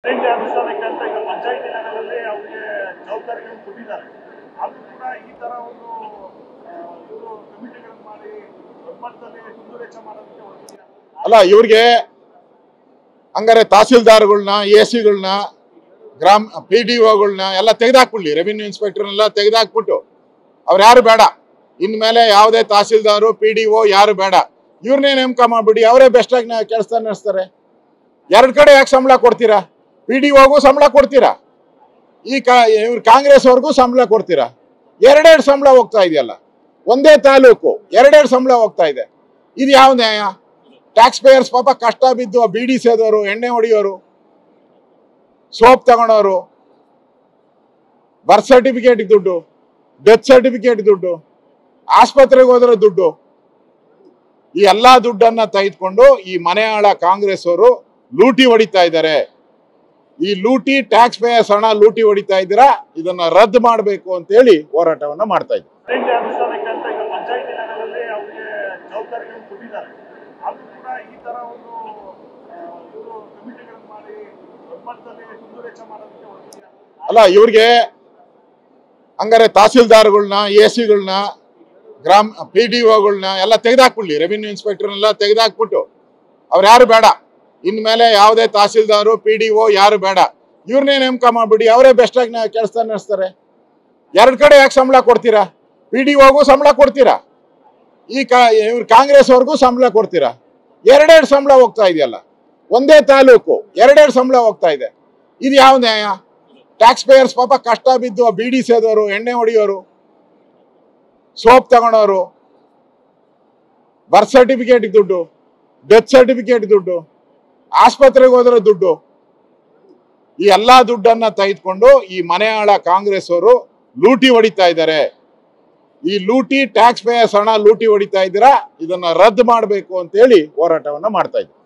ಅನುಷ್ಠಾನಕ್ಕೆ ಈಗ ಪಂಚಾಯತಿ ಲೆವೆಲಲ್ಲಿ ಅವರಿಗೆ ಜವಾಬ್ದಾರಿಗಳನ್ನು ಕೊಟ್ಟಿದ್ದಾರೆ. ಆದರೂ ಕೂಡ ಈ ತರ ಒಂದು ಇವರು ಕಮಿಟಿಗಳನ್ನು ಮಾಡಿ ಮಟ್ಟದಲ್ಲಿ ಕುಂದುವೆಚ್ಚ ಮಾಡೋದಕ್ಕೆ ಹೊರಟಿದ್ದಾರೆ. ಅಲ್ಲ, ಇವ್ರಿಗೆ ಹಂಗಾರೆ ತಹಸೀಲ್ದಾರ್ಗಳನ್ನ, ಎಸಿಗಳನ್ನ, ಗ್ರಾಮ PDOಗಳನ್ನ ಎಲ್ಲ ತೆಗೆದಾಕ್ಬಿಡ್ಲಿ. ರೆವಿನ್ಯೂ ಇನ್ಸ್ಪೆಕ್ಟರ್ನೆಲ್ಲ ತೆಗೆದಾಕ್ಬಿಟ್ಟು ಅವ್ರು ಯಾರು ಬೇಡ, ಇನ್ಮೇಲೆ ಯಾವುದೇ ತಹಸೀಲ್ದಾರು PDO ಯಾರು ಬೇಡ, ಇವ್ರನ್ನೇ ನೇಮಕ ಮಾಡ್ಬಿಡಿ. ಅವರೇ ಬೆಸ್ಟಾಗಿ ಕೆಲಸ ನಡೆಸ್ತಾರೆ. ಎರಡು ಕಡೆ ಯಾಕೆ ಸಂಬಳ ಕೊಡ್ತೀರಾ? PDOಗೂ ಸಂಬಳ ಕೊಡ್ತೀರಾ, ಇವ್ರು ಕಾಂಗ್ರೆಸ್ ಅವ್ರಿಗೂ ಸಂಬಳ ಕೊಡ್ತೀರಾ. ಎರಡೆರಡು ಸಂಬಳ ಹೋಗ್ತಾ ಇದೆಯಲ್ಲ, ಒಂದೇ ತಾಲೂಕು ಎರಡೆರಡು ಸಂಬಳ ಹೋಗ್ತಾ ಇದೆ. ಇದು ಯಾವ ನ್ಯಾಯ? ಟ್ಯಾಕ್ಸ್ ಪೇಯರ್ಸ್ ಪಾಪ ಕಷ್ಟ ಬಿದ್ದು ಬೀಡಿ ಸೇದೋರು, ಎಣ್ಣೆ ಹೊಡಿಯೋರು, ಸೋಪ್ ತಗೊಳೋರು, ಬರ್ತ್ ಸರ್ಟಿಫಿಕೇಟ್ ದುಡ್ಡು, ಡೆತ್ ಸರ್ಟಿಫಿಕೇಟ್ ದುಡ್ಡು, ಆಸ್ಪತ್ರೆಗೆ ಹೋದ್ರೆ ದುಡ್ಡು, ಈ ಎಲ್ಲಾ ದುಡ್ಡನ್ನ ತೆಗೆದುಕೊಂಡು ಈ ಮನೆ ಆಳ ಕಾಂಗ್ರೆಸ್ ಅವರು ಲೂಟಿ ಹೊಡಿತಾ ಇದ್ದಾರೆ. ಈ ಲೂಟಿ ಟ್ಯಾಕ್ಸ್ ಪೇಯರ್ಸ್ ಹಣ ಲೂಟಿ ಹೊಡಿತಾ ಇದ್ದೀರಾ, ಇದನ್ನ ರದ್ದು ಮಾಡಬೇಕು ಅಂತ ಹೇಳಿ ಹೋರಾಟವನ್ನ ಮಾಡ್ತಾ ಇದ್ದೀವಿ. ಅನುಷ್ಠಾನಕ್ಕೆ ಅಂತ ಈಗ ಪಂಚಾಯತಿ ಲೆವೆಲಲ್ಲಿ ಅವರಿಗೆ ಜವಾಬ್ದಾರಿಗಳನ್ನು ಕೊಟ್ಟಿದ್ದಾರೆ. ಆದರೂ ಕೂಡ ಈ ತರ ಒಂದು ಇವರು ಕಮಿಟಿಗಳನ್ನು ಮಾಡಿ ಮಟ್ಟದಲ್ಲಿ ಕುಂದುವೆಚ್ಚ ಮಾಡೋದಕ್ಕೆ ಹೊರಟಿದ್ದಾರೆ. ಅಲ್ಲ, ಇವ್ರಿಗೆ ಹಂಗಾರೆ ತಹಸೀಲ್ದಾರ್ಗಳನ್ನ, ಎಸಿಗಳನ್ನ, ಗ್ರಾಮ PDOಗಳನ್ನ ಎಲ್ಲ ತೆಗೆದಾಕ್ಬಿಡ್ಲಿ. ರೆವಿನ್ಯೂ ಇನ್ಸ್ಪೆಕ್ಟರ್ನೆಲ್ಲ ತೆಗೆದಾಕ್ಬಿಟ್ಟು ಅವ್ರು ಯಾರು ಬೇಡ, ಇನ್ಮೇಲೆ ಯಾವುದೇ ತಹಸೀಲ್ದಾರು PDO ಯಾರು ಬೇಡ, ಇವ್ರನ್ನೇ ನೇಮಕ ಮಾಡ್ಬಿಡಿ. ಅವರೇ ಬೆಸ್ಟಾಗಿ ಕೆಲಸ ನಡೆಸ್ತಾರೆ. ಎರಡು ಕಡೆ ಯಾಕೆ ಸಂಬಳ ಕೊಡ್ತೀರಾ? PDOಗೂ ಸಂಬಳ ಕೊಡ್ತೀರಾ, ಇವ್ರು ಕಾಂಗ್ರೆಸ್ ಅವ್ರಿಗೂ ಸಂಬಳ ಕೊಡ್ತೀರಾ. ಎರಡೆರಡು ಸಂಬಳ ಹೋಗ್ತಾ ಇದೆಯಲ್ಲ, ಒಂದೇ ತಾಲೂಕು ಎರಡೆರಡು ಸಂಬಳ ಹೋಗ್ತಾ ಇದೆ. ಇದು ಯಾವ ನ್ಯಾಯ? ಟ್ಯಾಕ್ಸ್ ಪೇಯರ್ಸ್ ಪಾಪ ಕಷ್ಟ ಬಿದ್ದು ಬೀಡಿ ಸೇದೋರು, ಎಣ್ಣೆ ಹೊಡಿಯೋರು, ಸೋಪ್ ತಗೊಳೋರು, ಬರ್ತ್ ಸರ್ಟಿಫಿಕೇಟ್ ದುಡ್ಡು, ಡೆತ್ ಸರ್ಟಿಫಿಕೇಟ್ ದುಡ್ಡು, ಆಸ್ಪತ್ರೆಗೆ ಹೋದ್ರೆ ದುಡ್ಡು, ಈ ಎಲ್ಲಾ ದುಡ್ಡನ್ನ ತೆಗೆದುಕೊಂಡು ಈ ಮನೆ ಆಳ ಕಾಂಗ್ರೆಸ್ ಅವರು ಲೂಟಿ ಹೊಡಿತಾ ಇದ್ದಾರೆ. ಈ ಲೂಟಿ ಟ್ಯಾಕ್ಸ್ ಪೇಯರ್ಸ್ ಹಣ ಲೂಟಿ ಹೊಡಿತಾ ಇದ್ದೀರಾ, ಇದನ್ನ ರದ್ದು ಮಾಡಬೇಕು ಅಂತ ಹೇಳಿ ಹೋರಾಟವನ್ನ ಮಾಡ್ತಾ ಇದ್ದೀವಿ.